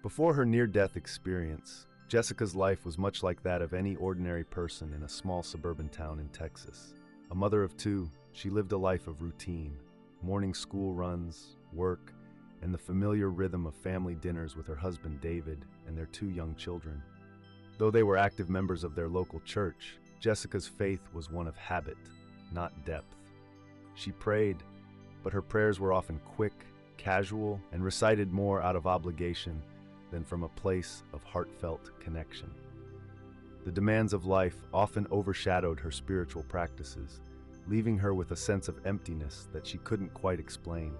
Before her near-death experience, Jessica's life was much like that of any ordinary person in a small suburban town in Texas. A mother of two, she lived a life of routine, morning school runs, work, and the familiar rhythm of family dinners with her husband David and their two young children. Though they were active members of their local church, Jessica's faith was one of habit, not depth. She prayed, but her prayers were often quick, casual, and recited more out of obligation than from a place of heartfelt connection. The demands of life often overshadowed her spiritual practices, leaving her with a sense of emptiness that she couldn't quite explain.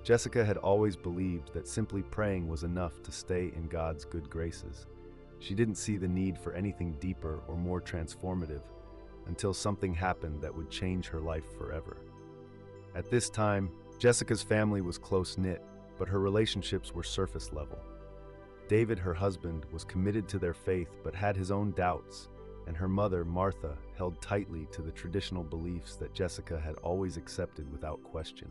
Jessica had always believed that simply praying was enough to stay in God's good graces. She didn't see the need for anything deeper or more transformative until something happened that would change her life forever. At this time, Jessica's family was close-knit, but her relationships were surface level. David, her husband, was committed to their faith but had his own doubts, and her mother, Martha, held tightly to the traditional beliefs that Jessica had always accepted without question.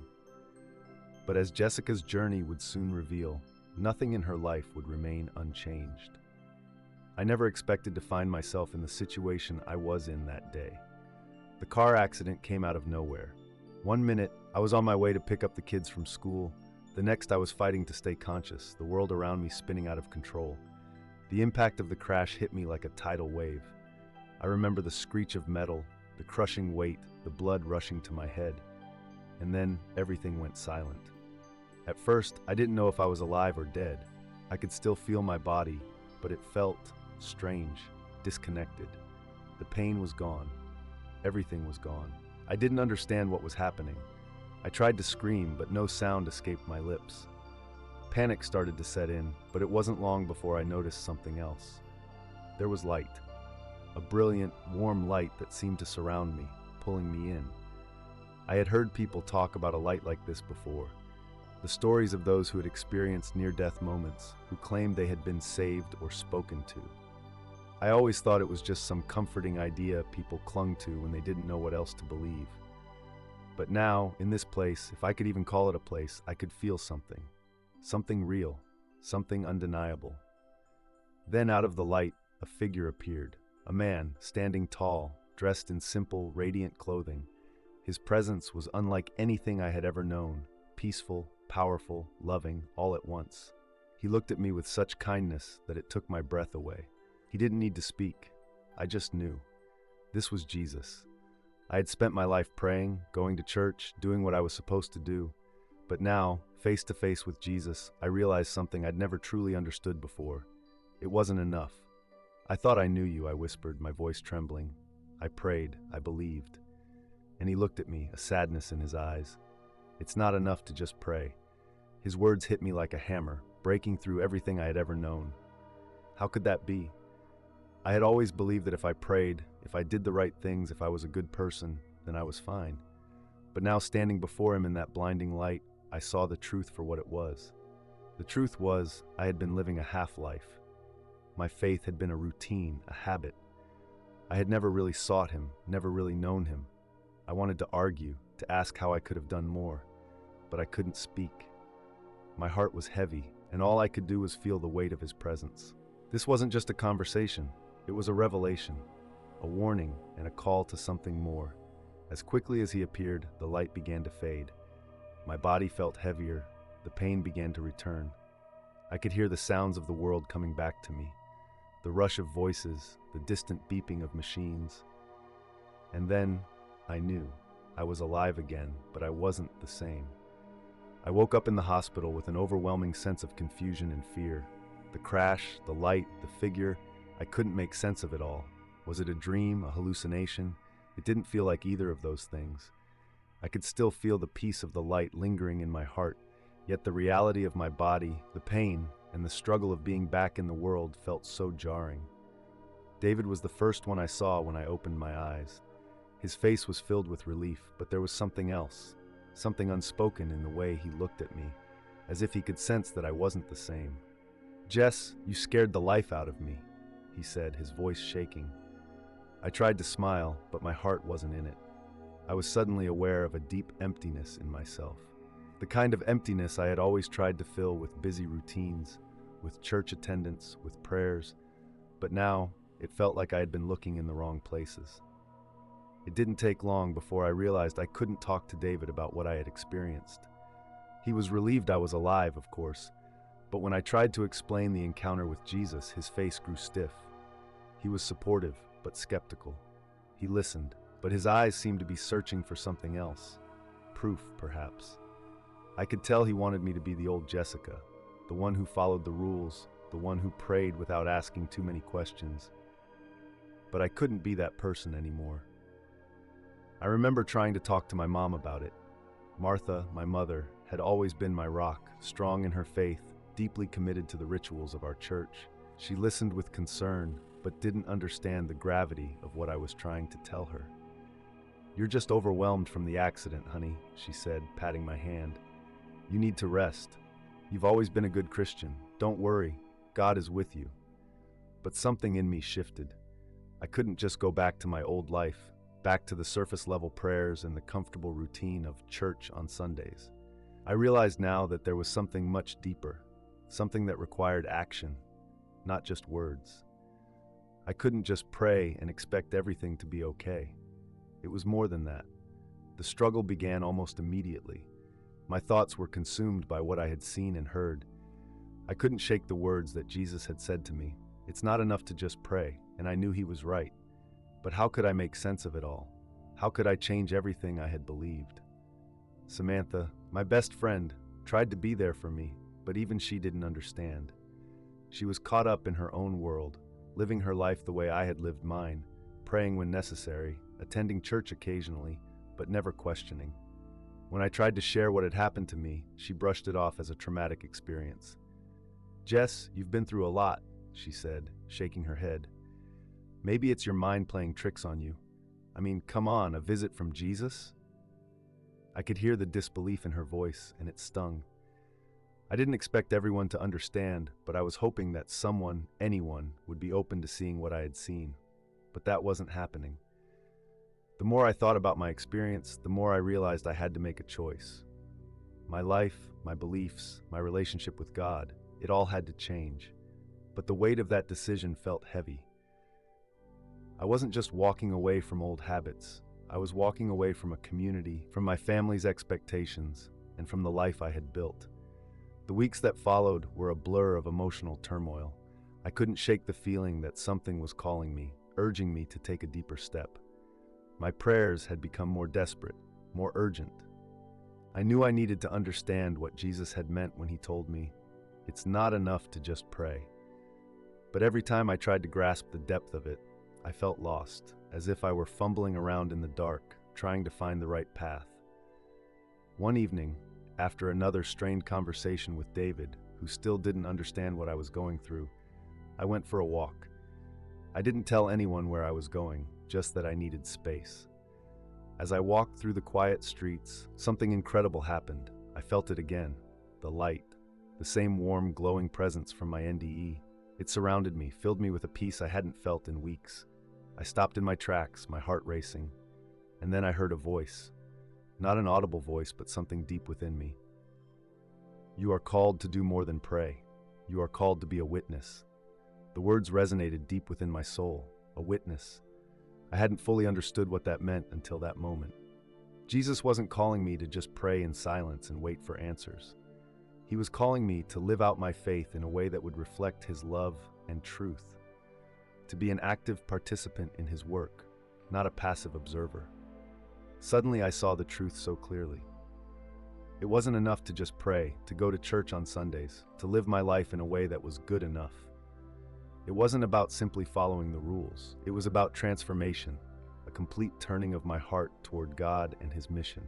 But as Jessica's journey would soon reveal, nothing in her life would remain unchanged. I never expected to find myself in the situation I was in that day. The car accident came out of nowhere. One minute, I was on my way to pick up the kids from school. The next, I was fighting to stay conscious, the world around me spinning out of control. The impact of the crash hit me like a tidal wave. I remember the screech of metal, the crushing weight, the blood rushing to my head. And then everything went silent. At first, I didn't know if I was alive or dead. I could still feel my body, but it felt strange, disconnected. The pain was gone. Everything was gone. I didn't understand what was happening. I tried to scream, but no sound escaped my lips. Panic started to set in, but it wasn't long before I noticed something else. There was light. A brilliant, warm light that seemed to surround me, pulling me in. I had heard people talk about a light like this before. The stories of those who had experienced near-death moments, who claimed they had been saved or spoken to. I always thought it was just some comforting idea people clung to when they didn't know what else to believe. But now, in this place, if I could even call it a place, I could feel something. Something real, something undeniable. Then out of the light, a figure appeared. A man, standing tall, dressed in simple, radiant clothing. His presence was unlike anything I had ever known, peaceful, powerful, loving, all at once. He looked at me with such kindness that it took my breath away. He didn't need to speak. I just knew. This was Jesus. I had spent my life praying, going to church, doing what I was supposed to do. But now, face to face with Jesus, I realized something I'd never truly understood before. It wasn't enough. I thought I knew you, I whispered, my voice trembling. I prayed, I believed. And he looked at me, a sadness in his eyes. It's not enough to just pray. His words hit me like a hammer, breaking through everything I had ever known. How could that be? I had always believed that if I prayed, if I did the right things, if I was a good person, then I was fine. But now standing before him in that blinding light, I saw the truth for what it was. The truth was, I had been living a half-life. My faith had been a routine, a habit. I had never really sought him, never really known him. I wanted to argue, to ask how I could have done more, but I couldn't speak. My heart was heavy, and all I could do was feel the weight of his presence. This wasn't just a conversation. It was a revelation, a warning, and a call to something more. As quickly as he appeared, the light began to fade. My body felt heavier, the pain began to return. I could hear the sounds of the world coming back to me, the rush of voices, the distant beeping of machines. And then, I knew. I was alive again, but I wasn't the same. I woke up in the hospital with an overwhelming sense of confusion and fear. The crash, the light, the figure, I couldn't make sense of it all. Was it a dream, a hallucination? It didn't feel like either of those things. I could still feel the peace of the light lingering in my heart, yet the reality of my body, the pain, and the struggle of being back in the world felt so jarring. David was the first one I saw when I opened my eyes. His face was filled with relief, but there was something else, something unspoken in the way he looked at me, as if he could sense that I wasn't the same. "Jess, you scared the life out of me," he said, his voice shaking. I tried to smile, but my heart wasn't in it. I was suddenly aware of a deep emptiness in myself. The kind of emptiness I had always tried to fill with busy routines, with church attendance, with prayers, but now it felt like I had been looking in the wrong places. It didn't take long before I realized I couldn't talk to David about what I had experienced. He was relieved I was alive, of course, but when I tried to explain the encounter with Jesus, his face grew stiff. He was supportive, but skeptical. He listened, but his eyes seemed to be searching for something else. Proof, perhaps. I could tell he wanted me to be the old Jessica, the one who followed the rules, the one who prayed without asking too many questions. But I couldn't be that person anymore. I remember trying to talk to my mom about it. Martha, my mother, had always been my rock, strong in her faith, deeply committed to the rituals of our church. She listened with concern, but didn't understand the gravity of what I was trying to tell her. "You're just overwhelmed from the accident, honey," she said, patting my hand. "You need to rest. You've always been a good Christian. Don't worry, God is with you." But something in me shifted. I couldn't just go back to my old life, back to the surface-level prayers and the comfortable routine of church on Sundays. I realized now that there was something much deeper, something that required action, not just words. I couldn't just pray and expect everything to be okay. It was more than that. The struggle began almost immediately. My thoughts were consumed by what I had seen and heard. I couldn't shake the words that Jesus had said to me. It's not enough to just pray, and I knew he was right. But how could I make sense of it all? How could I change everything I had believed? Samantha, my best friend, tried to be there for me, but even she didn't understand. She was caught up in her own world, living her life the way I had lived mine, praying when necessary, attending church occasionally, but never questioning. When I tried to share what had happened to me, she brushed it off as a traumatic experience. "Jess, you've been through a lot," she said, shaking her head. "Maybe it's your mind playing tricks on you. I mean, come on, a visit from Jesus?" I could hear the disbelief in her voice, and it stung. I didn't expect everyone to understand, but I was hoping that someone, anyone, would be open to seeing what I had seen. But that wasn't happening. The more I thought about my experience, the more I realized I had to make a choice. My life, my beliefs, my relationship with God, it all had to change. But the weight of that decision felt heavy. I wasn't just walking away from old habits. I was walking away from a community, from my family's expectations, and from the life I had built. The weeks that followed were a blur of emotional turmoil. I couldn't shake the feeling that something was calling me, urging me to take a deeper step. My prayers had become more desperate, more urgent. I knew I needed to understand what Jesus had meant when he told me, "It's not enough to just pray." But every time I tried to grasp the depth of it, I felt lost, as if I were fumbling around in the dark, trying to find the right path. One evening, after another strained conversation with David, who still didn't understand what I was going through, I went for a walk. I didn't tell anyone where I was going, just that I needed space. As I walked through the quiet streets, something incredible happened. I felt it again, the light, the same warm, glowing presence from my NDE. It surrounded me, filled me with a peace I hadn't felt in weeks. I stopped in my tracks, my heart racing, and then I heard a voice. Not an audible voice, but something deep within me. "You are called to do more than pray. You are called to be a witness." The words resonated deep within my soul. A witness. I hadn't fully understood what that meant until that moment. Jesus wasn't calling me to just pray in silence and wait for answers. He was calling me to live out my faith in a way that would reflect his love and truth. To be an active participant in his work, not a passive observer. Suddenly I saw the truth so clearly. It wasn't enough to just pray, to go to church on Sundays, to live my life in a way that was good enough. It wasn't about simply following the rules. It was about transformation, a complete turning of my heart toward God and his mission.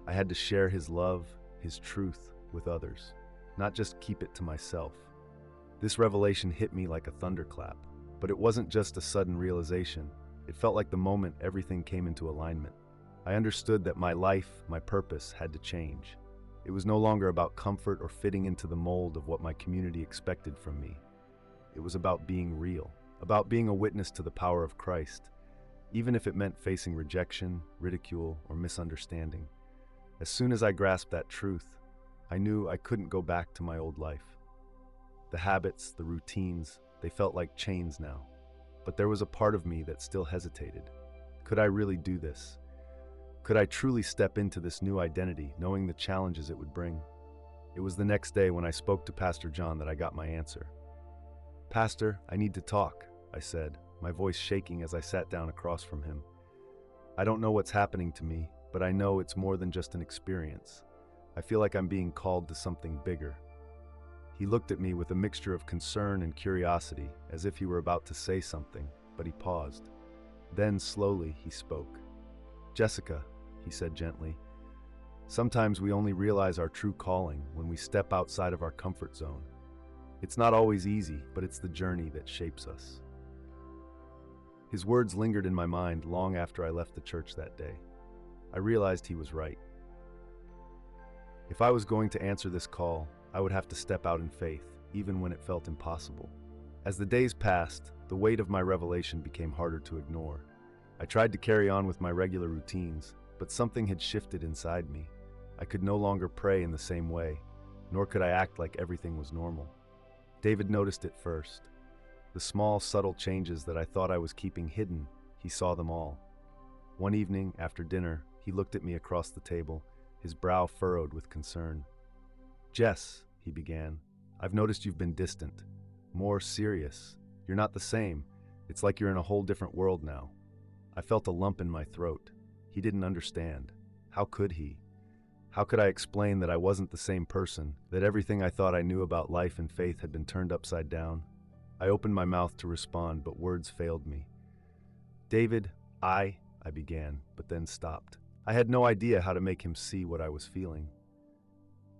I had to share his love, his truth with others, not just keep it to myself. This revelation hit me like a thunderclap, but it wasn't just a sudden realization. It felt like the moment everything came into alignment. I understood that my life, my purpose, had to change. It was no longer about comfort or fitting into the mold of what my community expected from me. It was about being real, about being a witness to the power of Christ, even if it meant facing rejection, ridicule, or misunderstanding. As soon as I grasped that truth, I knew I couldn't go back to my old life. The habits, the routines, they felt like chains now. But there was a part of me that still hesitated. Could I really do this? Could I truly step into this new identity, knowing the challenges it would bring? It was the next day when I spoke to Pastor John that I got my answer. "Pastor, I need to talk," I said, my voice shaking as I sat down across from him. "I don't know what's happening to me, but I know it's more than just an experience. I feel like I'm being called to something bigger." He looked at me with a mixture of concern and curiosity, as if he were about to say something, but he paused. Then, slowly, he spoke. "Jessica," he said gently, "sometimes we only realize our true calling when we step outside of our comfort zone. It's not always easy, but it's the journey that shapes us." His words lingered in my mind long after I left the church that day. I realized he was right. If I was going to answer this call, I would have to step out in faith, even when it felt impossible. As the days passed, the weight of my revelation became harder to ignore. I tried to carry on with my regular routines, but something had shifted inside me. I could no longer pray in the same way, nor could I act like everything was normal. David noticed it first. The small, subtle changes that I thought I was keeping hidden, he saw them all. One evening, after dinner, he looked at me across the table, his brow furrowed with concern. "Jess," he began, "I've noticed you've been distant, more serious. You're not the same. It's like you're in a whole different world now." I felt a lump in my throat. He didn't understand. How could he? How could I explain that I wasn't the same person, that everything I thought I knew about life and faith had been turned upside down? I opened my mouth to respond, but words failed me. "David, I began, but then stopped. I had no idea how to make him see what I was feeling.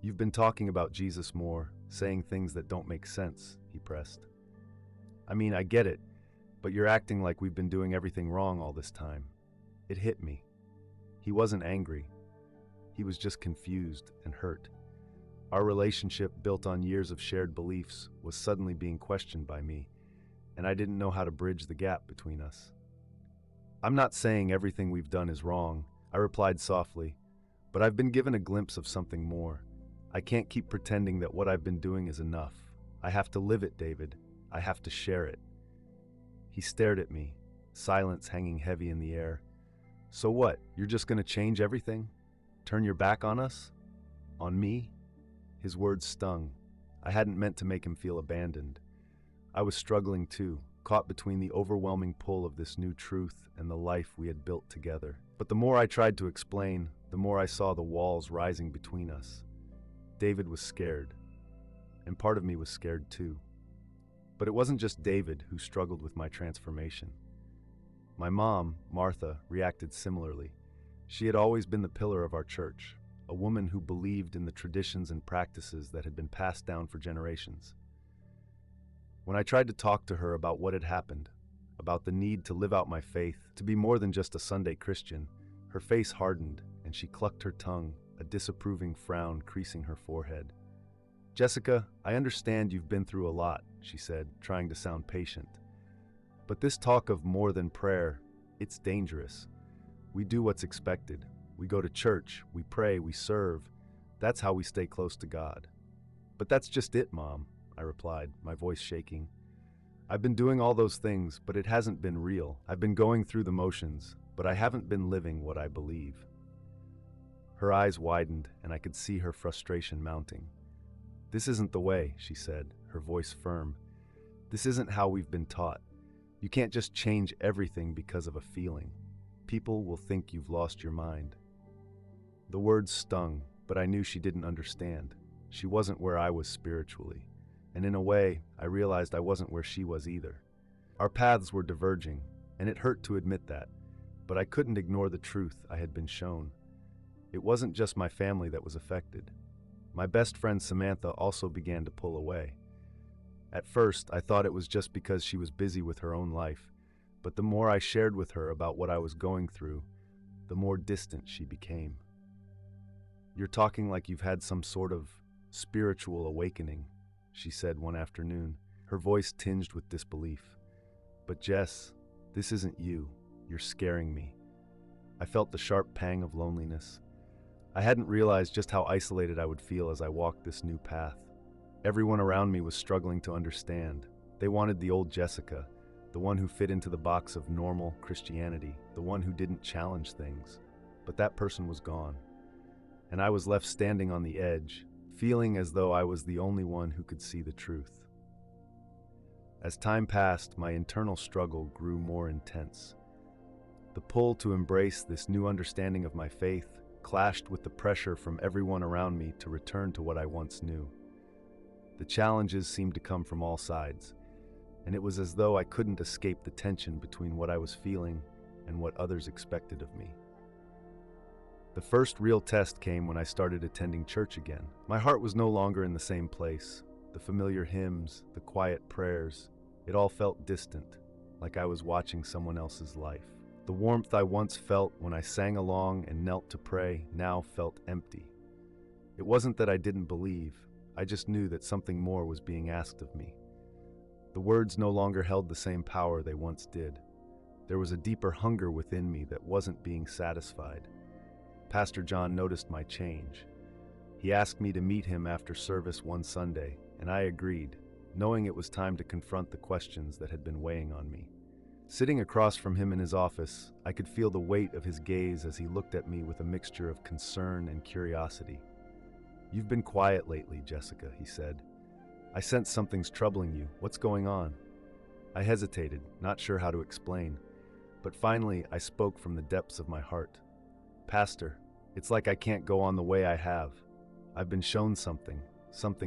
"You've been talking about Jesus more, saying things that don't make sense," he pressed. "I mean, I get it, but you're acting like we've been doing everything wrong all this time." It hit me. He wasn't angry. He was just confused and hurt. Our relationship, built on years of shared beliefs, was suddenly being questioned by me, and I didn't know how to bridge the gap between us. "I'm not saying everything we've done is wrong," I replied softly, "but I've been given a glimpse of something more. I can't keep pretending that what I've been doing is enough. I have to live it, David. I have to share it." He stared at me, silence hanging heavy in the air. "So what? You're just going to change everything? Turn your back on us? On me?" His words stung. I hadn't meant to make him feel abandoned. I was struggling too, caught between the overwhelming pull of this new truth and the life we had built together. But the more I tried to explain, the more I saw the walls rising between us. David was scared, and part of me was scared too. But it wasn't just David who struggled with my transformation. My mom, Martha, reacted similarly. She had always been the pillar of our church, a woman who believed in the traditions and practices that had been passed down for generations. When I tried to talk to her about what had happened, about the need to live out my faith, to be more than just a Sunday Christian, her face hardened and she clucked her tongue, a disapproving frown creasing her forehead. "Jessica, I understand you've been through a lot," she said, trying to sound patient. "But this talk of more than prayer, it's dangerous. We do what's expected. We go to church, we pray, we serve. That's how we stay close to God." "But that's just it, Mom," I replied, my voice shaking. "I've been doing all those things, but it hasn't been real. I've been going through the motions, but I haven't been living what I believe." Her eyes widened, and I could see her frustration mounting. "This isn't the way," she said, her voice firm. "This isn't how we've been taught. You can't just change everything because of a feeling. People will think you've lost your mind." The words stung, but I knew she didn't understand. She wasn't where I was spiritually, and in a way, I realized I wasn't where she was either. Our paths were diverging, and it hurt to admit that, but I couldn't ignore the truth I had been shown. It wasn't just my family that was affected. My best friend Samantha also began to pull away. At first, I thought it was just because she was busy with her own life, but the more I shared with her about what I was going through, the more distant she became. "You're talking like you've had some sort of spiritual awakening," she said one afternoon, her voice tinged with disbelief. "But Jess, this isn't you. You're scaring me." I felt the sharp pang of loneliness. I hadn't realized just how isolated I would feel as I walked this new path. Everyone around me was struggling to understand. They wanted the old Jessica, the one who fit into the box of normal Christianity, the one who didn't challenge things. But that person was gone, and I was left standing on the edge, feeling as though I was the only one who could see the truth. As time passed, my internal struggle grew more intense. The pull to embrace this new understanding of my faith clashed with the pressure from everyone around me to return to what I once knew. The challenges seemed to come from all sides, and it was as though I couldn't escape the tension between what I was feeling and what others expected of me. The first real test came when I started attending church again. My heart was no longer in the same place. The familiar hymns, the quiet prayers, it all felt distant, like I was watching someone else's life. The warmth I once felt when I sang along and knelt to pray now felt empty. It wasn't that I didn't believe, I just knew that something more was being asked of me. The words no longer held the same power they once did. There was a deeper hunger within me that wasn't being satisfied. Pastor John noticed my change. He asked me to meet him after service one Sunday, and I agreed, knowing it was time to confront the questions that had been weighing on me. Sitting across from him in his office, I could feel the weight of his gaze as he looked at me with a mixture of concern and curiosity. "You've been quiet lately, Jessica," he said. "I sense something's troubling you. What's going on?" I hesitated, not sure how to explain, but finally I spoke from the depths of my heart. "Pastor, it's like I can't go on the way I have. I've been shown something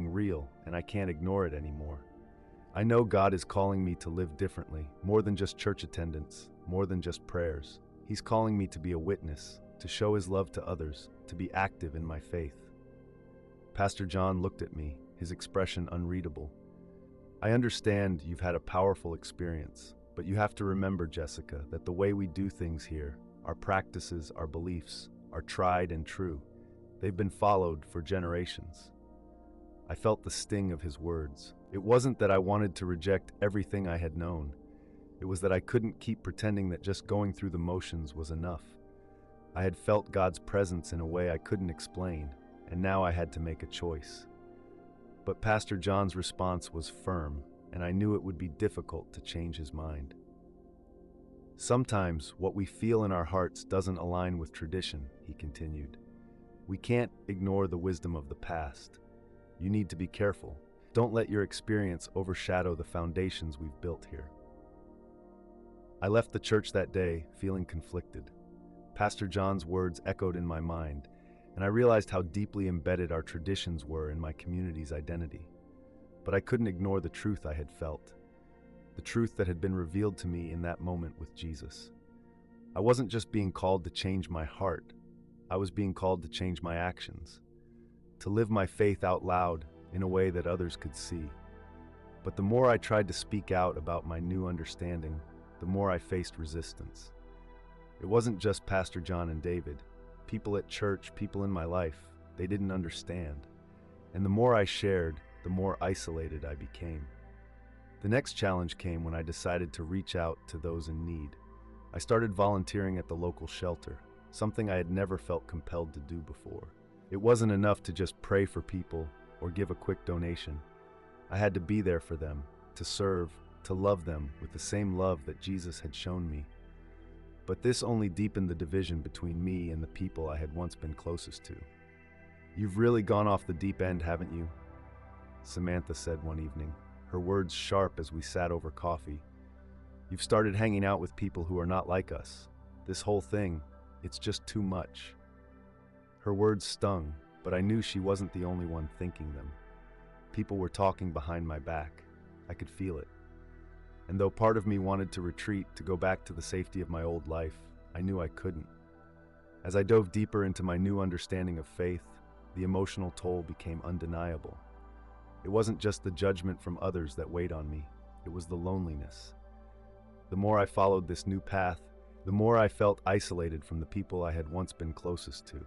real, and I can't ignore it anymore. I know God is calling me to live differently, more than just church attendance, more than just prayers. He's calling me to be a witness, to show His love to others, to be active in my faith." Pastor John looked at me, his expression unreadable. "I understand you've had a powerful experience, but you have to remember, Jessica, that the way we do things here, our practices, our beliefs, are tried and true. They've been followed for generations." I felt the sting of his words. It wasn't that I wanted to reject everything I had known. It was that I couldn't keep pretending that just going through the motions was enough. I had felt God's presence in a way I couldn't explain, and now I had to make a choice. But Pastor John's response was firm, and I knew it would be difficult to change his mind. "Sometimes what we feel in our hearts doesn't align with tradition," he continued. "We can't ignore the wisdom of the past. You need to be careful. Don't let your experience overshadow the foundations we've built here." I left the church that day feeling conflicted. Pastor John's words echoed in my mind, and I realized how deeply embedded our traditions were in my community's identity. But I couldn't ignore the truth I had felt, the truth that had been revealed to me in that moment with Jesus. I wasn't just being called to change my heart, I was being called to change my actions, to live my faith out loud in a way that others could see. But the more I tried to speak out about my new understanding, the more I faced resistance. It wasn't just Pastor John and David. People at church, people in my life, they didn't understand. And the more I shared, the more isolated I became. The next challenge came when I decided to reach out to those in need. I started volunteering at the local shelter, something I had never felt compelled to do before. It wasn't enough to just pray for people or give a quick donation. I had to be there for them, to serve, to love them with the same love that Jesus had shown me. But this only deepened the division between me and the people I had once been closest to. "You've really gone off the deep end, haven't you?" Samantha said one evening, her words sharp as we sat over coffee. "You've started hanging out with people who are not like us. This whole thing, it's just too much." Her words stung, but I knew she wasn't the only one thinking them. People were talking behind my back. I could feel it. And though part of me wanted to retreat, to go back to the safety of my old life, I knew I couldn't. As I dove deeper into my new understanding of faith, the emotional toll became undeniable. It wasn't just the judgment from others that weighed on me, it was the loneliness. The more I followed this new path, the more I felt isolated from the people I had once been closest to.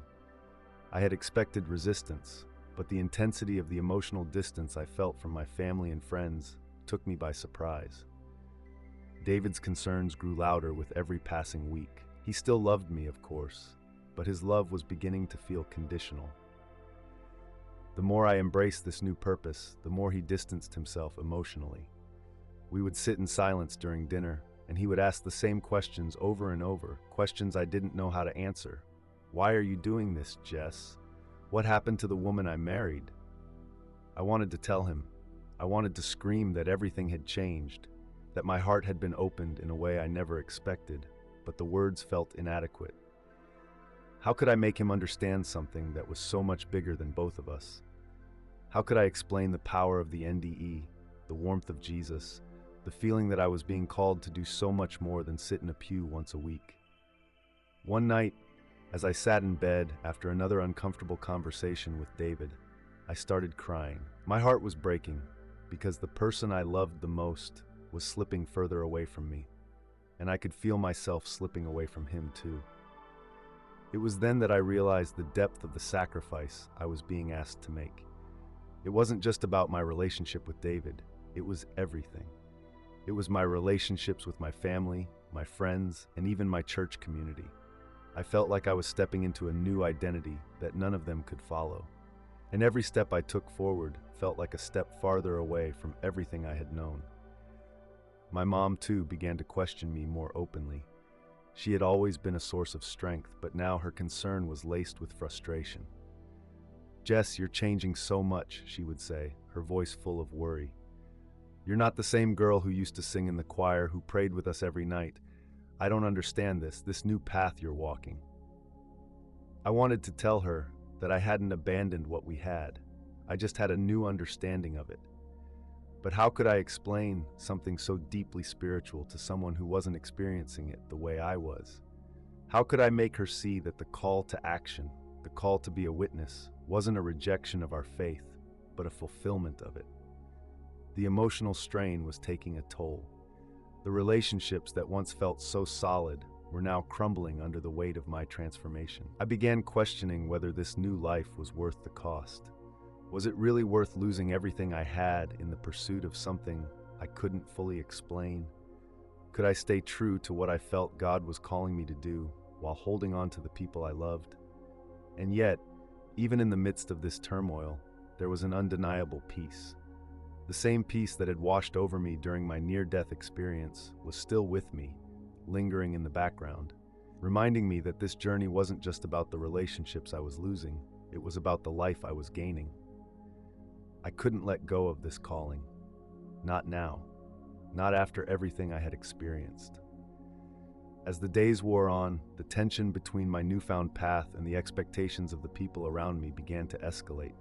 I had expected resistance, but the intensity of the emotional distance I felt from my family and friends took me by surprise. David's concerns grew louder with every passing week. He still loved me, of course, but his love was beginning to feel conditional. The more I embraced this new purpose, the more he distanced himself emotionally. We would sit in silence during dinner, and he would ask the same questions over and over, questions I didn't know how to answer. Why are you doing this, Jess? What happened to the woman I married? I wanted to tell him. I wanted to scream that everything had changed, that my heart had been opened in a way I never expected, but the words felt inadequate. How could I make him understand something that was so much bigger than both of us? How could I explain the power of the NDE, the warmth of Jesus, the feeling that I was being called to do so much more than sit in a pew once a week? One night, as I sat in bed after another uncomfortable conversation with David, I started crying. My heart was breaking because the person I loved the most was slipping further away from me, and I could feel myself slipping away from him too. It was then that I realized the depth of the sacrifice I was being asked to make. It wasn't just about my relationship with David, it was everything. It was my relationships with my family, my friends, and even my church community. I felt like I was stepping into a new identity that none of them could follow. And every step I took forward felt like a step farther away from everything I had known. My mom, too, began to question me more openly. She had always been a source of strength, but now her concern was laced with frustration. "Jess, you're changing so much," she would say, her voice full of worry. "You're not the same girl who used to sing in the choir, who prayed with us every night. I don't understand this new path you're walking." I wanted to tell her that I hadn't abandoned what we had. I just had a new understanding of it. But how could I explain something so deeply spiritual to someone who wasn't experiencing it the way I was? How could I make her see that the call to action, the call to be a witness, wasn't a rejection of our faith, but a fulfillment of it? The emotional strain was taking a toll. The relationships that once felt so solid were now crumbling under the weight of my transformation. I began questioning whether this new life was worth the cost. Was it really worth losing everything I had in the pursuit of something I couldn't fully explain? Could I stay true to what I felt God was calling me to do while holding on to the people I loved? And yet, even in the midst of this turmoil, there was an undeniable peace. The same peace that had washed over me during my near-death experience was still with me, lingering in the background, reminding me that this journey wasn't just about the relationships I was losing, it was about the life I was gaining. I couldn't let go of this calling. Not now. Not after everything I had experienced. As the days wore on, the tension between my newfound path and the expectations of the people around me began to escalate.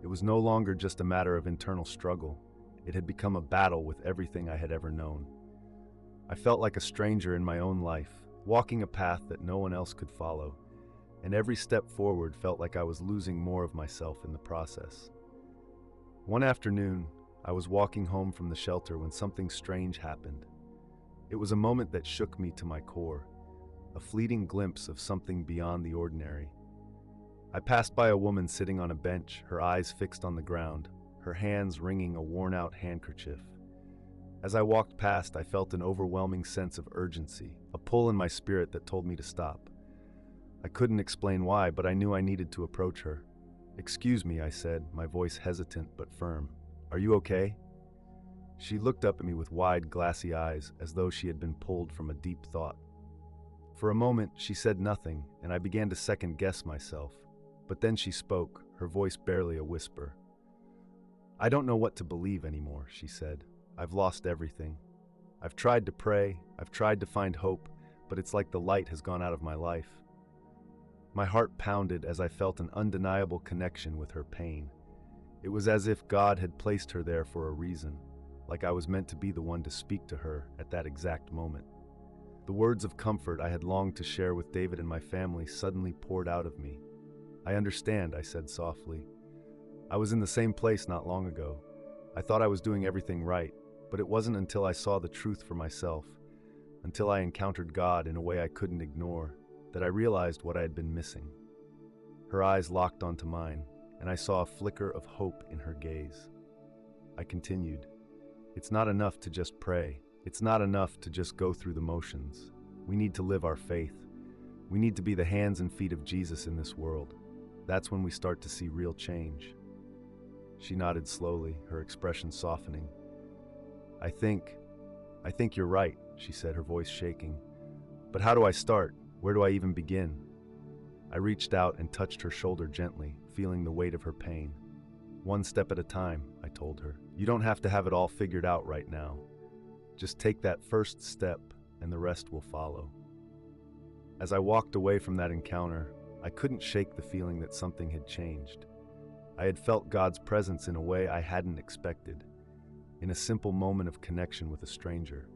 It was no longer just a matter of internal struggle. It had become a battle with everything I had ever known. I felt like a stranger in my own life, walking a path that no one else could follow, and every step forward felt like I was losing more of myself in the process. One afternoon, I was walking home from the shelter when something strange happened. It was a moment that shook me to my core, a fleeting glimpse of something beyond the ordinary. I passed by a woman sitting on a bench, her eyes fixed on the ground, her hands wringing a worn-out handkerchief. As I walked past, I felt an overwhelming sense of urgency, a pull in my spirit that told me to stop. I couldn't explain why, but I knew I needed to approach her. "Excuse me," I said, my voice hesitant but firm. "Are you okay?" She looked up at me with wide, glassy eyes, as though she had been pulled from a deep thought. For a moment, she said nothing, and I began to second-guess myself. But then she spoke, her voice barely a whisper. "I don't know what to believe anymore," she said. "I've lost everything. I've tried to pray, I've tried to find hope, but it's like the light has gone out of my life." My heart pounded as I felt an undeniable connection with her pain. It was as if God had placed her there for a reason, like I was meant to be the one to speak to her at that exact moment. The words of comfort I had longed to share with David and my family suddenly poured out of me. "I understand," I said softly. "I was in the same place not long ago. I thought I was doing everything right, but it wasn't until I saw the truth for myself, until I encountered God in a way I couldn't ignore, that I realized what I had been missing." Her eyes locked onto mine, and I saw a flicker of hope in her gaze. I continued, "It's not enough to just pray. It's not enough to just go through the motions. We need to live our faith. We need to be the hands and feet of Jesus in this world. That's when we start to see real change." She nodded slowly, her expression softening. I think you're right, she said, her voice shaking. But how do I start? Where do I even begin? I reached out and touched her shoulder gently, feeling the weight of her pain. One step at a time, I told her. You don't have to have it all figured out right now. Just take that first step and the rest will follow. As I walked away from that encounter, I couldn't shake the feeling that something had changed. I had felt God's presence in a way I hadn't expected, in a simple moment of connection with a stranger.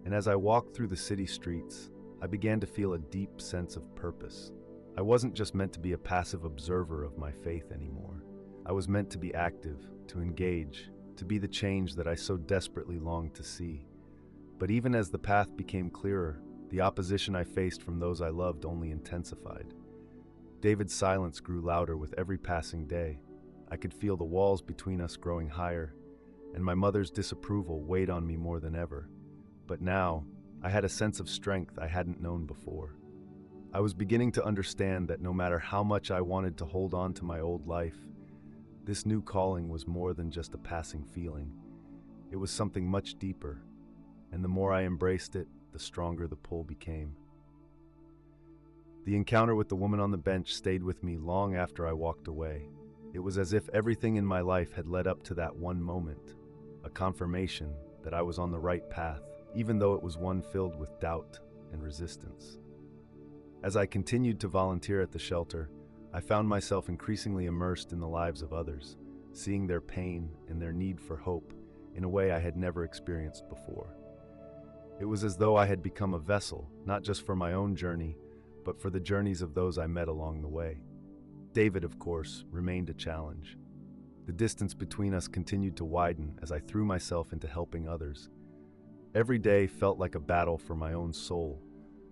And as I walked through the city streets, I began to feel a deep sense of purpose. I wasn't just meant to be a passive observer of my faith anymore. I was meant to be active, to engage, to be the change that I so desperately longed to see. But even as the path became clearer, the opposition I faced from those I loved only intensified. David's silence grew louder with every passing day. I could feel the walls between us growing higher, and my mother's disapproval weighed on me more than ever. But now, I had a sense of strength I hadn't known before. I was beginning to understand that no matter how much I wanted to hold on to my old life, this new calling was more than just a passing feeling. It was something much deeper, and the more I embraced it, the stronger the pull became. The encounter with the woman on the bench stayed with me long after I walked away. It was as if everything in my life had led up to that one moment, a confirmation that I was on the right path, even though it was one filled with doubt and resistance. As I continued to volunteer at the shelter, I found myself increasingly immersed in the lives of others, seeing their pain and their need for hope in a way I had never experienced before. It was as though I had become a vessel, not just for my own journey, but for the journeys of those I met along the way. David, of course, remained a challenge. The distance between us continued to widen as I threw myself into helping others. Every day felt like a battle for my own soul,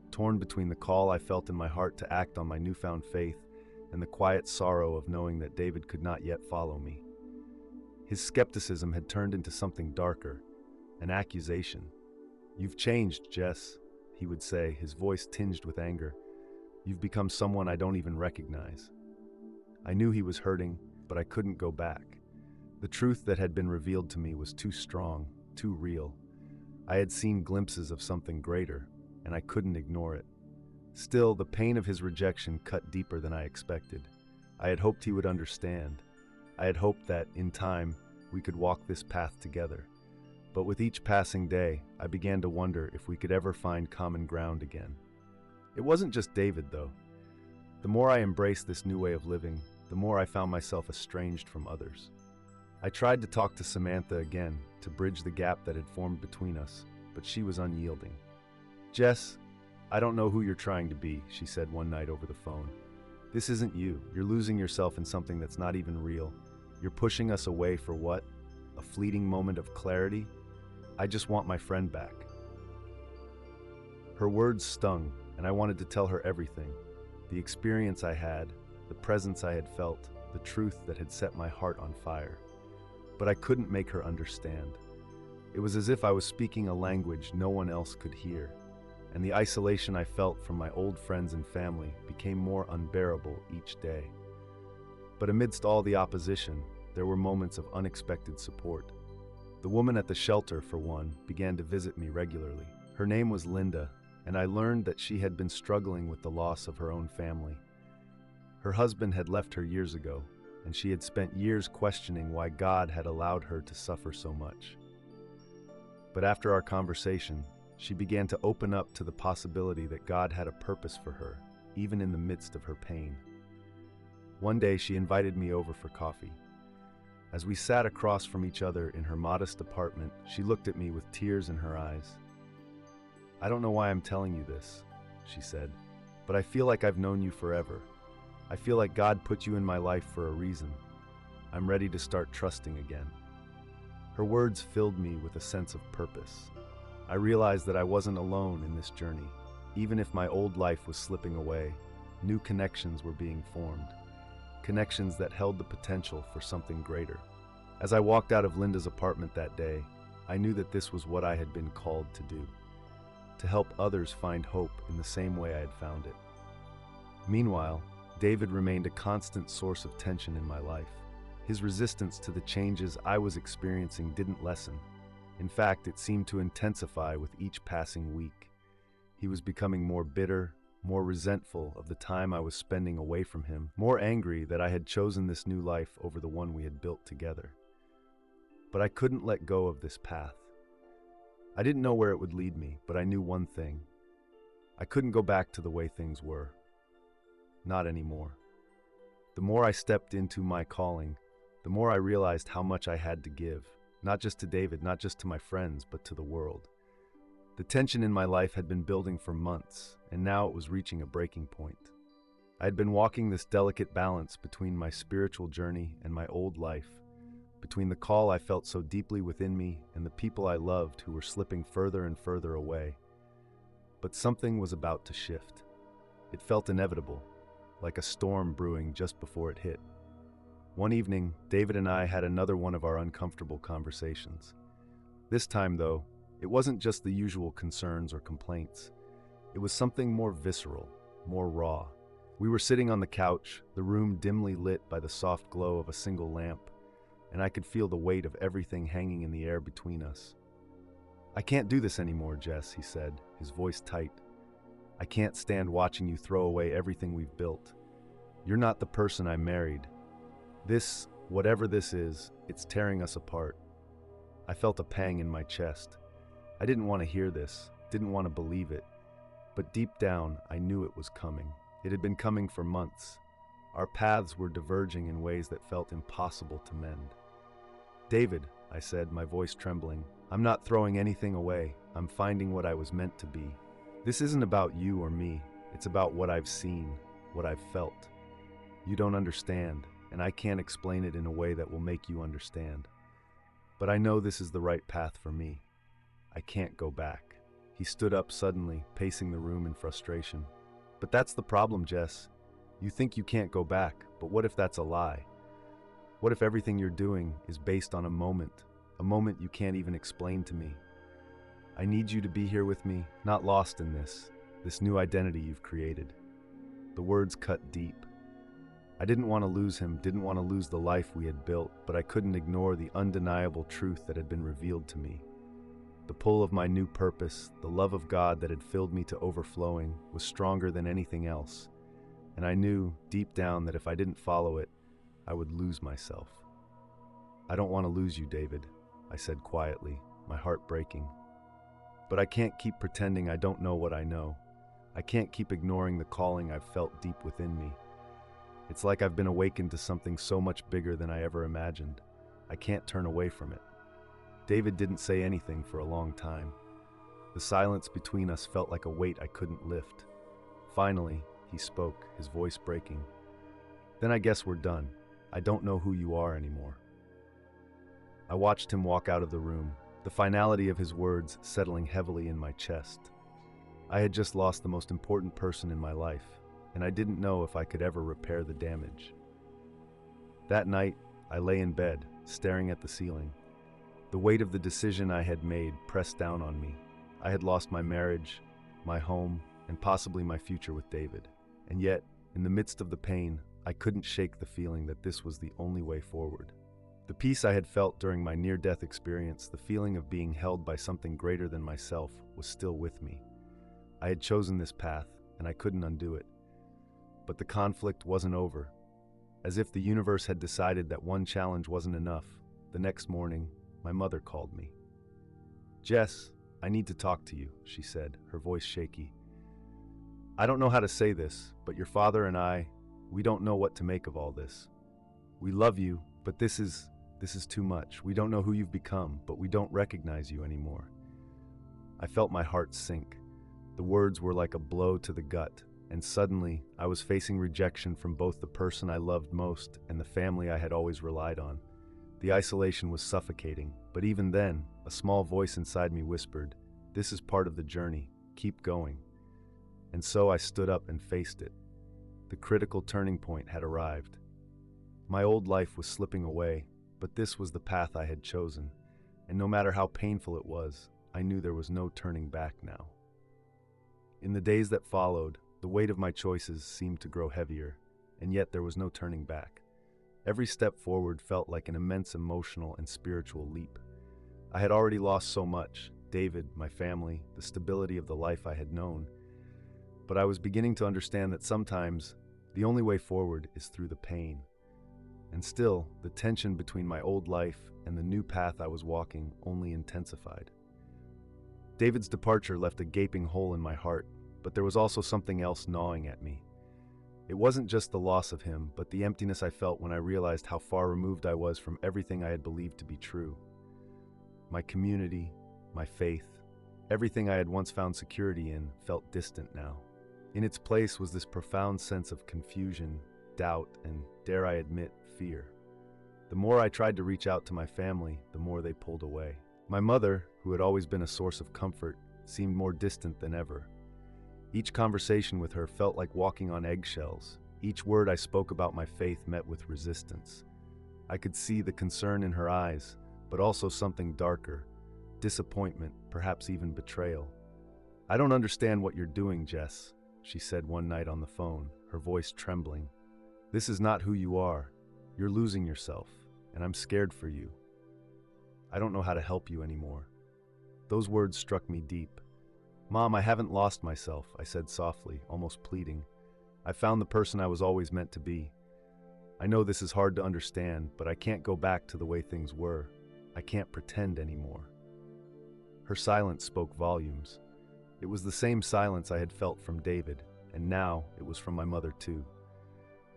torn between the call I felt in my heart to act on my newfound faith and the quiet sorrow of knowing that David could not yet follow me. His skepticism had turned into something darker, an accusation. "You've changed, Jess," he would say, his voice tinged with anger. "You've become someone I don't even recognize." I knew he was hurting, but I couldn't go back. The truth that had been revealed to me was too strong, too real. I had seen glimpses of something greater, and I couldn't ignore it. Still, the pain of his rejection cut deeper than I expected. I had hoped he would understand. I had hoped that, in time, we could walk this path together. But with each passing day, I began to wonder if we could ever find common ground again. It wasn't just David, though. The more I embraced this new way of living, the more I found myself estranged from others. I tried to talk to Samantha again, to bridge the gap that had formed between us, but she was unyielding. "Jess, I don't know who you're trying to be," she said one night over the phone. "This isn't you. You're losing yourself in something that's not even real. You're pushing us away for what? A fleeting moment of clarity? I just want my friend back." Her words stung, and I wanted to tell her everything. The experience I had, the presence I had felt, the truth that had set my heart on fire. But I couldn't make her understand. It was as if I was speaking a language no one else could hear, and the isolation I felt from my old friends and family became more unbearable each day. But amidst all the opposition, there were moments of unexpected support. The woman at the shelter, for one, began to visit me regularly. Her name was Linda, and I learned that she had been struggling with the loss of her own family. Her husband had left her years ago, and she had spent years questioning why God had allowed her to suffer so much. But after our conversation, she began to open up to the possibility that God had a purpose for her, even in the midst of her pain. One day, she invited me over for coffee. As we sat across from each other in her modest apartment, she looked at me with tears in her eyes. "I don't know why I'm telling you this," she said, "but I feel like I've known you forever. I feel like God put you in my life for a reason. I'm ready to start trusting again." Her words filled me with a sense of purpose. I realized that I wasn't alone in this journey. Even if my old life was slipping away, new connections were being formed. Connections that held the potential for something greater. As I walked out of Linda's apartment that day, I knew that this was what I had been called to do. To help others find hope in the same way I had found it. Meanwhile, David remained a constant source of tension in my life. His resistance to the changes I was experiencing didn't lessen. In fact, it seemed to intensify with each passing week. He was becoming more bitter, more resentful of the time I was spending away from him, more angry that I had chosen this new life over the one we had built together. But I couldn't let go of this path. I didn't know where it would lead me, but I knew one thing. I couldn't go back to the way things were. Not anymore. The more I stepped into my calling, the more I realized how much I had to give, not just to David, not just to my friends, but to the world. The tension in my life had been building for months, and now it was reaching a breaking point. I had been walking this delicate balance between my spiritual journey and my old life, between the call I felt so deeply within me and the people I loved who were slipping further and further away. But something was about to shift. It felt inevitable, like a storm brewing just before it hit. One evening, David and I had another one of our uncomfortable conversations. This time, though, it wasn't just the usual concerns or complaints. It was something more visceral, more raw. We were sitting on the couch, the room dimly lit by the soft glow of a single lamp, and I could feel the weight of everything hanging in the air between us. "I can't do this anymore, Jess," he said, his voice tight. "I can't stand watching you throw away everything we've built. You're not the person I married. This, whatever this is, it's tearing us apart." I felt a pang in my chest. I didn't want to hear this, didn't want to believe it, but deep down, I knew it was coming. It had been coming for months. Our paths were diverging in ways that felt impossible to mend. "David," I said, my voice trembling, "I'm not throwing anything away. I'm finding what I was meant to be. This isn't about you or me. It's about what I've seen, what I've felt. You don't understand, and I can't explain it in a way that will make you understand. But I know this is the right path for me. I can't go back." He stood up suddenly, pacing the room in frustration. "But that's the problem, Jess. You think you can't go back, but what if that's a lie? What if everything you're doing is based on a moment you can't even explain to me? I need you to be here with me, not lost in this new identity you've created." The words cut deep. I didn't want to lose him, didn't want to lose the life we had built, but I couldn't ignore the undeniable truth that had been revealed to me. The pull of my new purpose, the love of God that had filled me to overflowing, was stronger than anything else, and I knew, deep down, that if I didn't follow it, I would lose myself. "I don't want to lose you, David," I said quietly, my heart breaking. "But I can't keep pretending I don't know what I know. I can't keep ignoring the calling I've felt deep within me. It's like I've been awakened to something so much bigger than I ever imagined. I can't turn away from it." David didn't say anything for a long time. The silence between us felt like a weight I couldn't lift. Finally, he spoke, his voice breaking. "Then I guess we're done. I don't know who you are anymore." I watched him walk out of the room, the finality of his words settling heavily in my chest. I had just lost the most important person in my life, and I didn't know if I could ever repair the damage. That night, I lay in bed, staring at the ceiling. The weight of the decision I had made pressed down on me. I had lost my marriage, my home, and possibly my future with David. And yet, in the midst of the pain, I couldn't shake the feeling that this was the only way forward. The peace I had felt during my near-death experience, the feeling of being held by something greater than myself, was still with me. I had chosen this path, and I couldn't undo it. But the conflict wasn't over. As if the universe had decided that one challenge wasn't enough, the next morning, my mother called me. "Jess, I need to talk to you," she said, her voice shaky. "I don't know how to say this, but your father and we don't know what to make of all this. We love you, but this is too much. We don't know who you've become, but we don't recognize you anymore." I felt my heart sink. The words were like a blow to the gut, and suddenly I was facing rejection from both the person I loved most and the family I had always relied on. The isolation was suffocating, but even then, a small voice inside me whispered, "This is part of the journey. Keep going." And so I stood up and faced it. The critical turning point had arrived. My old life was slipping away, but this was the path I had chosen, and no matter how painful it was, I knew there was no turning back now. In the days that followed, the weight of my choices seemed to grow heavier, and yet there was no turning back. Every step forward felt like an immense emotional and spiritual leap. I had already lost so much: David, my family, the stability of the life I had known. But I was beginning to understand that sometimes the only way forward is through the pain. And still, the tension between my old life and the new path I was walking only intensified. David's departure left a gaping hole in my heart, but there was also something else gnawing at me. It wasn't just the loss of him, but the emptiness I felt when I realized how far removed I was from everything I had believed to be true. My community, my faith, everything I had once found security in felt distant now. In its place was this profound sense of confusion, doubt, and, dare I admit, fear. The more I tried to reach out to my family, the more they pulled away. My mother, who had always been a source of comfort, seemed more distant than ever. Each conversation with her felt like walking on eggshells. Each word I spoke about my faith met with resistance. I could see the concern in her eyes, but also something darker: disappointment, perhaps even betrayal. "I don't understand what you're doing, Jess," she said one night on the phone, her voice trembling. "This is not who you are. You're losing yourself, and I'm scared for you. I don't know how to help you anymore." Those words struck me deep. "Mom, I haven't lost myself," I said softly, almost pleading. "I found the person I was always meant to be. I know this is hard to understand, but I can't go back to the way things were. I can't pretend anymore." Her silence spoke volumes. It was the same silence I had felt from David, and now it was from my mother too.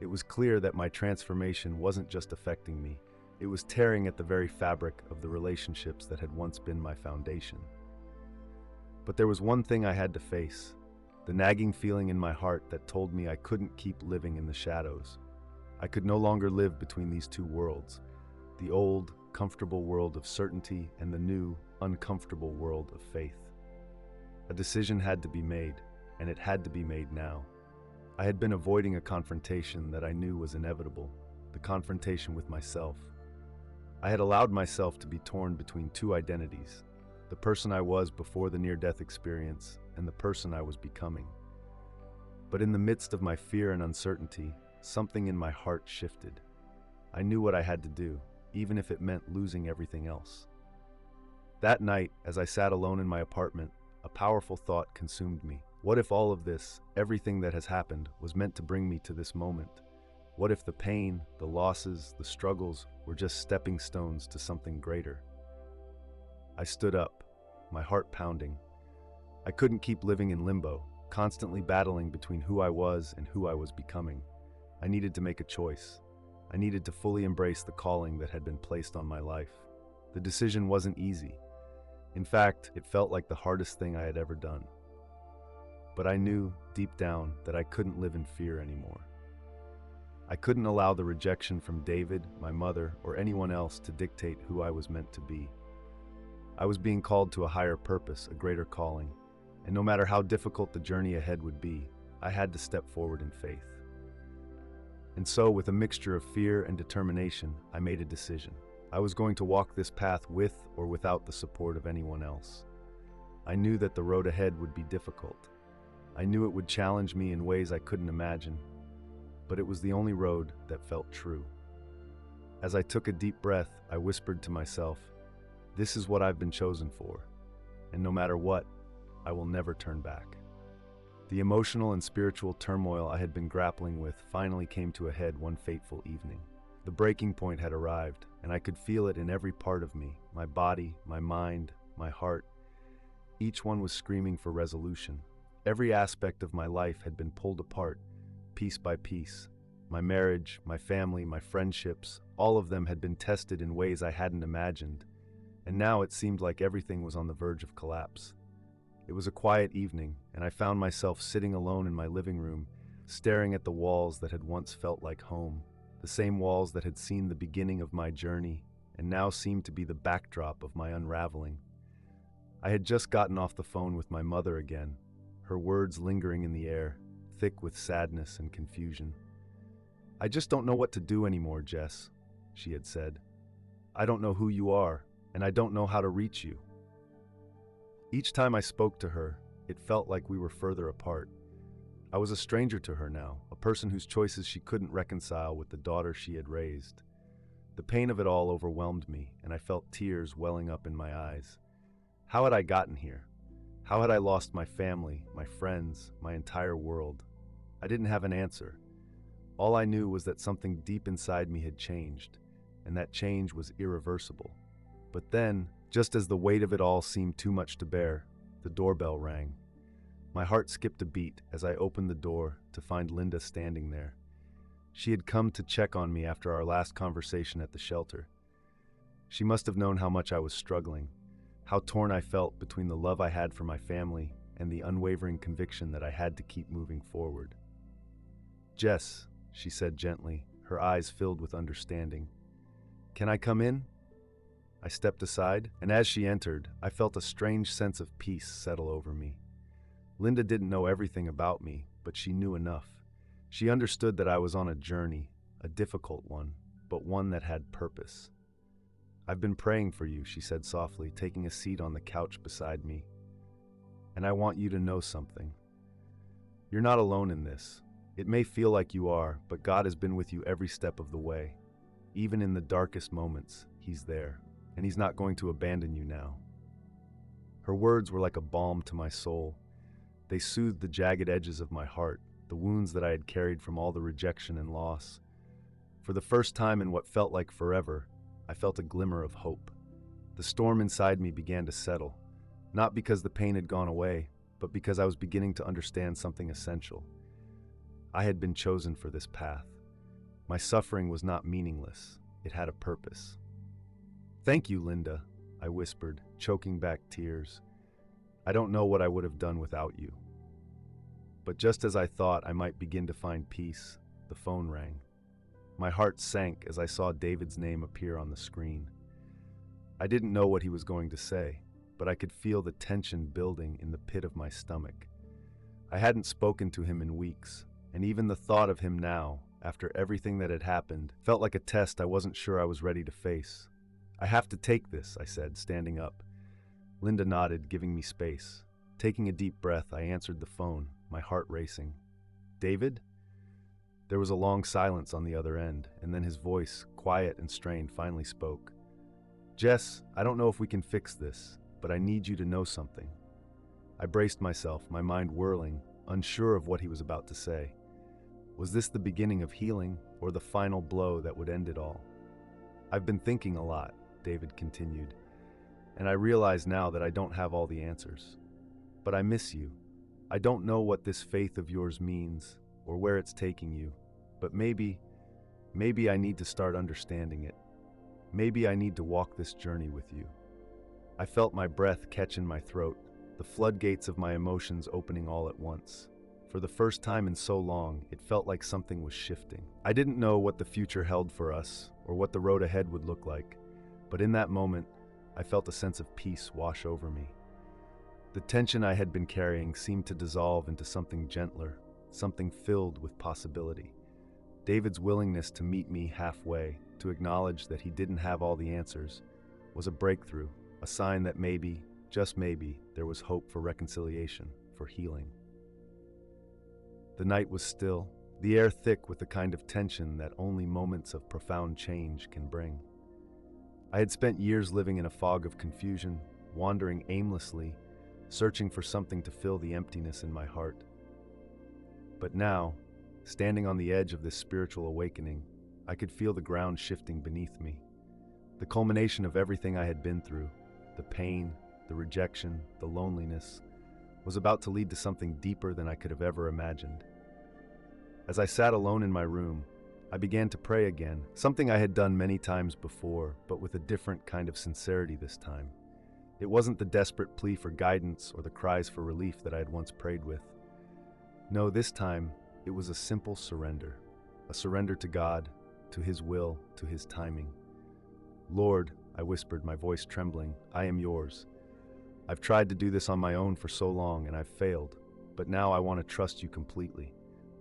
It was clear that my transformation wasn't just affecting me. It was tearing at the very fabric of the relationships that had once been my foundation. But there was one thing I had to face: the nagging feeling in my heart that told me I couldn't keep living in the shadows. I could no longer live between these two worlds: the old, comfortable world of certainty and the new, uncomfortable world of faith. A decision had to be made, and it had to be made now. I had been avoiding a confrontation that I knew was inevitable: the confrontation with myself. I had allowed myself to be torn between two identities: the person I was before the near-death experience and the person I was becoming. But in the midst of my fear and uncertainty, something in my heart shifted. I knew what I had to do, even if it meant losing everything else. That night, as I sat alone in my apartment, a powerful thought consumed me. What if all of this, everything that has happened, was meant to bring me to this moment? What if the pain, the losses, the struggles were just stepping stones to something greater? I stood up, my heart pounding. I couldn't keep living in limbo, constantly battling between who I was and who I was becoming. I needed to make a choice. I needed to fully embrace the calling that had been placed on my life. The decision wasn't easy. In fact, it felt like the hardest thing I had ever done. But I knew, deep down, that I couldn't live in fear anymore. I couldn't allow the rejection from David, my mother, or anyone else to dictate who I was meant to be. I was being called to a higher purpose, a greater calling, and no matter how difficult the journey ahead would be, I had to step forward in faith. And so, with a mixture of fear and determination, I made a decision. I was going to walk this path with or without the support of anyone else. I knew that the road ahead would be difficult. I knew it would challenge me in ways I couldn't imagine, but it was the only road that felt true. As I took a deep breath, I whispered to myself, "This is what I've been chosen for, and no matter what, I will never turn back." The emotional and spiritual turmoil I had been grappling with finally came to a head one fateful evening. The breaking point had arrived, and I could feel it in every part of me: my body, my mind, my heart. Each one was screaming for resolution. Every aspect of my life had been pulled apart, piece by piece. My marriage, my family, my friendships, all of them had been tested in ways I hadn't imagined, and now it seemed like everything was on the verge of collapse. It was a quiet evening, and I found myself sitting alone in my living room, staring at the walls that had once felt like home, the same walls that had seen the beginning of my journey and now seemed to be the backdrop of my unraveling. I had just gotten off the phone with my mother again, her words lingering in the air, thick with sadness and confusion. "I just don't know what to do anymore, Jess," she had said. "I don't know who you are, and I don't know how to reach you." Each time I spoke to her, it felt like we were further apart. I was a stranger to her now, a person whose choices she couldn't reconcile with the daughter she had raised. The pain of it all overwhelmed me, and I felt tears welling up in my eyes. How had I gotten here? How had I lost my family, my friends, my entire world? I didn't have an answer. All I knew was that something deep inside me had changed, and that change was irreversible. But then, just as the weight of it all seemed too much to bear, the doorbell rang. My heart skipped a beat as I opened the door to find Linda standing there. She had come to check on me after our last conversation at the shelter. She must have known how much I was struggling, how torn I felt between the love I had for my family and the unwavering conviction that I had to keep moving forward. "Jess," she said gently, her eyes filled with understanding. "Can I come in?" I stepped aside, and as she entered, I felt a strange sense of peace settle over me. Linda didn't know everything about me, but she knew enough. She understood that I was on a journey, a difficult one, but one that had purpose. "I've been praying for you," she said softly, taking a seat on the couch beside me. "And I want you to know something. You're not alone in this. It may feel like you are, but God has been with you every step of the way. Even in the darkest moments, He's there, and He's not going to abandon you now." Her words were like a balm to my soul. They soothed the jagged edges of my heart, the wounds that I had carried from all the rejection and loss. For the first time in what felt like forever, I felt a glimmer of hope. The storm inside me began to settle, not because the pain had gone away, but because I was beginning to understand something essential. I had been chosen for this path. My suffering was not meaningless. It had a purpose. "Thank you, Linda," I whispered, choking back tears. "I don't know what I would have done without you." But just as I thought I might begin to find peace, the phone rang. My heart sank as I saw David's name appear on the screen. I didn't know what he was going to say, but I could feel the tension building in the pit of my stomach. I hadn't spoken to him in weeks, and even the thought of him now, after everything that had happened, felt like a test I wasn't sure I was ready to face. "I have to take this," I said, standing up. Linda nodded, giving me space. Taking a deep breath, I answered the phone, my heart racing. "David?" There was a long silence on the other end, and then his voice, quiet and strained, finally spoke. "Jess, I don't know if we can fix this, but I need you to know something." I braced myself, my mind whirling, unsure of what he was about to say. Was this the beginning of healing, or the final blow that would end it all? "I've been thinking a lot," David continued, "and I realize now that I don't have all the answers. But I miss you. I don't know what this faith of yours means, or where it's taking you, but maybe I need to start understanding it. Maybe I need to walk this journey with you." I felt my breath catch in my throat, the floodgates of my emotions opening all at once. For the first time in so long, it felt like something was shifting. I didn't know what the future held for us, or what the road ahead would look like, but in that moment, I felt a sense of peace wash over me. The tension I had been carrying seemed to dissolve into something gentler, something filled with possibility. David's willingness to meet me halfway, to acknowledge that he didn't have all the answers, was a breakthrough, a sign that maybe, just maybe, there was hope for reconciliation, for healing. The night was still, the air thick with the kind of tension that only moments of profound change can bring. I had spent years living in a fog of confusion, wandering aimlessly, searching for something to fill the emptiness in my heart. But now, standing on the edge of this spiritual awakening, I could feel the ground shifting beneath me. The culmination of everything I had been through, the pain, the rejection, the loneliness, was about to lead to something deeper than I could have ever imagined. As I sat alone in my room, I began to pray again, something I had done many times before, but with a different kind of sincerity this time. It wasn't the desperate plea for guidance or the cries for relief that I had once prayed with. No, this time, it was a simple surrender. A surrender to God, to His will, to His timing. "Lord," I whispered, my voice trembling, "I am yours. I've tried to do this on my own for so long, and I've failed. But now I want to trust you completely.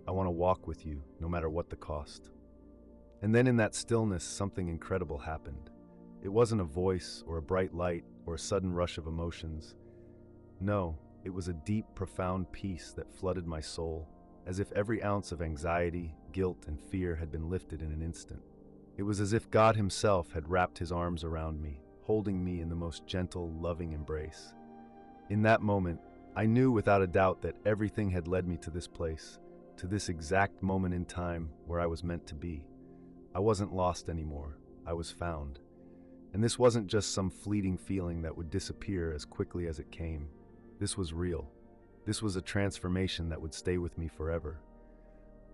I want to walk with you, no matter what the cost." And then in that stillness, something incredible happened. It wasn't a voice, or a bright light, or a sudden rush of emotions. No, it was a deep, profound peace that flooded my soul, as if every ounce of anxiety, guilt, and fear had been lifted in an instant. It was as if God Himself had wrapped His arms around me, holding me in the most gentle, loving embrace. In that moment, I knew without a doubt that everything had led me to this place, to this exact moment in time where I was meant to be. I wasn't lost anymore. I was found. And this wasn't just some fleeting feeling that would disappear as quickly as it came. This was real. This was a transformation that would stay with me forever.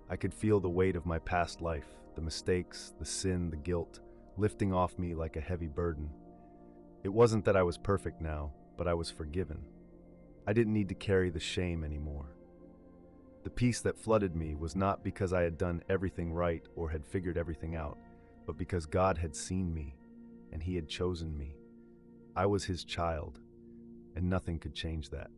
I could feel the weight of my past life, the mistakes, the sin, the guilt, lifting off me like a heavy burden. It wasn't that I was perfect now, but I was forgiven. I didn't need to carry the shame anymore. The peace that flooded me was not because I had done everything right or had figured everything out, but because God had seen me, and He had chosen me. I was His child, and nothing could change that.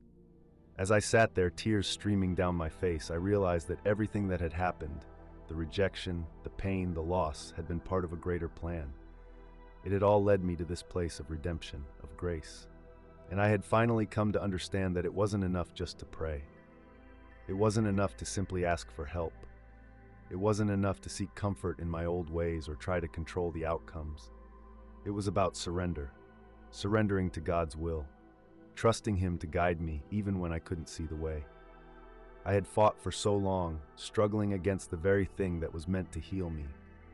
As I sat there, tears streaming down my face, I realized that everything that had happened, the rejection, the pain, the loss, had been part of a greater plan. It had all led me to this place of redemption, of grace. And I had finally come to understand that it wasn't enough just to pray. It wasn't enough to simply ask for help. It wasn't enough to seek comfort in my old ways or try to control the outcomes. It was about surrender, surrendering to God's will, trusting Him to guide me even when I couldn't see the way. I had fought for so long, struggling against the very thing that was meant to heal me.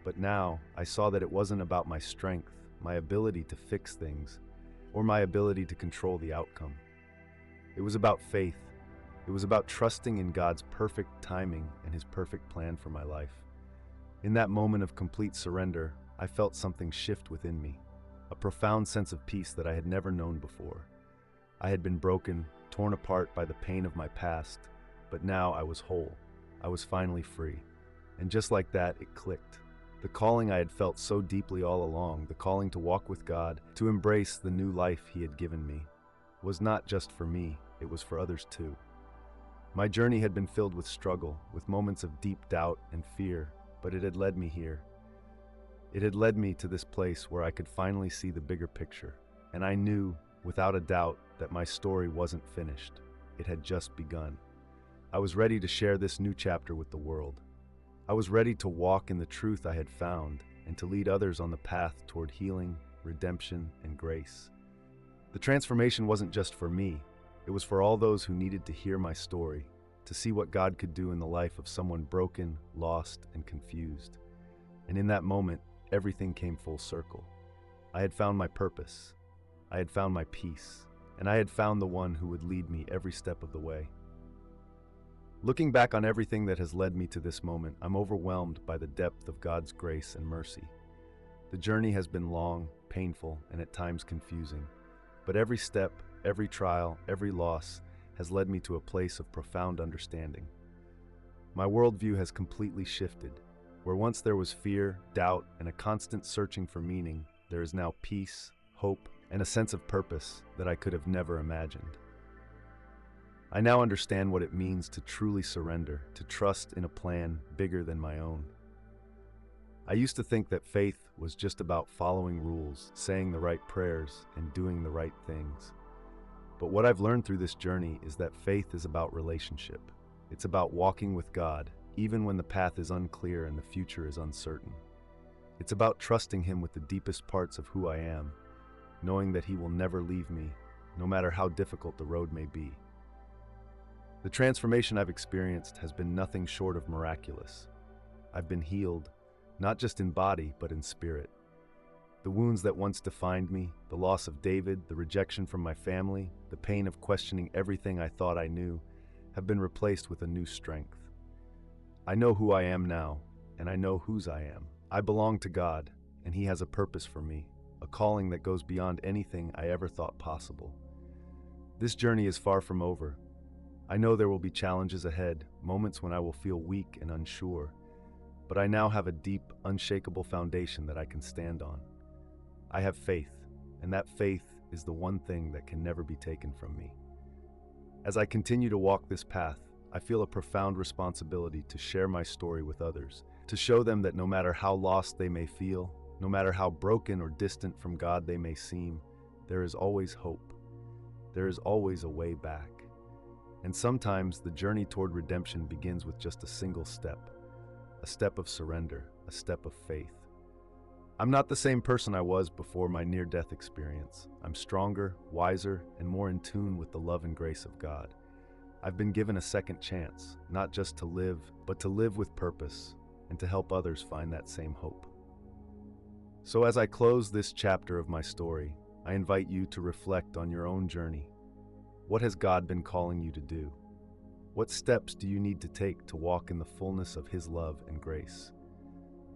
But now I saw that it wasn't about my strength, my ability to fix things, or my ability to control the outcome. It was about faith. It was about trusting in God's perfect timing and His perfect plan for my life. In that moment of complete surrender, I felt something shift within me, a profound sense of peace that I had never known before. I had been broken, torn apart by the pain of my past, but now I was whole. I was finally free. And just like that, it clicked. The calling I had felt so deeply all along, the calling to walk with God, to embrace the new life He had given me, was not just for me, it was for others too. My journey had been filled with struggle, with moments of deep doubt and fear, but it had led me here. It had led me to this place where I could finally see the bigger picture, and I knew, without a doubt, that my story wasn't finished. It had just begun. I was ready to share this new chapter with the world. I was ready to walk in the truth I had found and to lead others on the path toward healing, redemption, and grace. The transformation wasn't just for me. It was for all those who needed to hear my story, to see what God could do in the life of someone broken, lost, and confused. And in that moment, everything came full circle. I had found my purpose. I had found my peace. And I had found the one who would lead me every step of the way. Looking back on everything that has led me to this moment, I'm overwhelmed by the depth of God's grace and mercy. The journey has been long, painful, and at times confusing. But every step, every trial, every loss has led me to a place of profound understanding. My worldview has completely shifted. Where once there was fear, doubt, and a constant searching for meaning, there is now peace, hope, and a sense of purpose that I could have never imagined. I now understand what it means to truly surrender, to trust in a plan bigger than my own. I used to think that faith was just about following rules, saying the right prayers, and doing the right things. But what I've learned through this journey is that faith is about relationship. It's about walking with God, even when the path is unclear and the future is uncertain. It's about trusting Him with the deepest parts of who I am, knowing that He will never leave me, no matter how difficult the road may be. The transformation I've experienced has been nothing short of miraculous. I've been healed, not just in body, but in spirit. The wounds that once defined me, the loss of David, the rejection from my family, the pain of questioning everything I thought I knew, have been replaced with a new strength. I know who I am now, and I know whose I am. I belong to God, and He has a purpose for me, a calling that goes beyond anything I ever thought possible. This journey is far from over. I know there will be challenges ahead, moments when I will feel weak and unsure, but I now have a deep, unshakable foundation that I can stand on. I have faith, and that faith is the one thing that can never be taken from me. As I continue to walk this path, I feel a profound responsibility to share my story with others, to show them that no matter how lost they may feel, no matter how broken or distant from God they may seem, there is always hope. There is always a way back. And sometimes the journey toward redemption begins with just a single step, a step of surrender, a step of faith. I'm not the same person I was before my near-death experience. I'm stronger, wiser, and more in tune with the love and grace of God. I've been given a second chance, not just to live, but to live with purpose and to help others find that same hope. So as I close this chapter of my story, I invite you to reflect on your own journey. What has God been calling you to do? What steps do you need to take to walk in the fullness of His love and grace?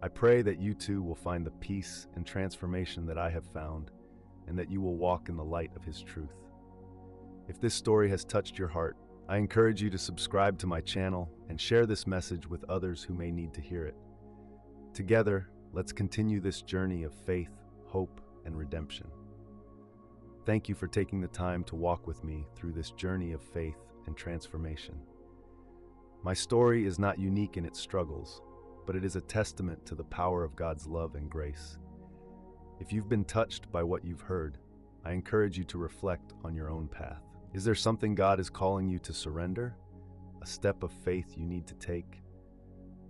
I pray that you too will find the peace and transformation that I have found, and that you will walk in the light of His truth. If this story has touched your heart, I encourage you to subscribe to my channel and share this message with others who may need to hear it. Together, let's continue this journey of faith, hope, and redemption. Thank you for taking the time to walk with me through this journey of faith and transformation. My story is not unique in its struggles, but it is a testament to the power of God's love and grace. If you've been touched by what you've heard, I encourage you to reflect on your own path. Is there something God is calling you to surrender? A step of faith you need to take?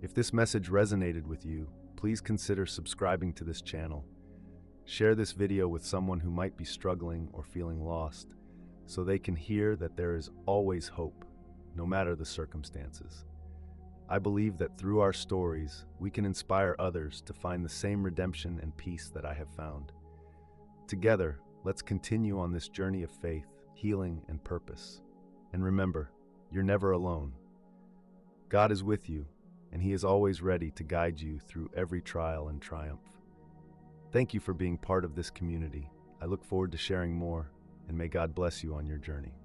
If this message resonated with you, please consider subscribing to this channel. Share this video with someone who might be struggling or feeling lost, so they can hear that there is always hope, no matter the circumstances. I believe that through our stories, we can inspire others to find the same redemption and peace that I have found. Together, let's continue on this journey of faith, healing, and purpose. And remember, you're never alone. God is with you, and He is always ready to guide you through every trial and triumph. Thank you for being part of this community. I look forward to sharing more, and may God bless you on your journey.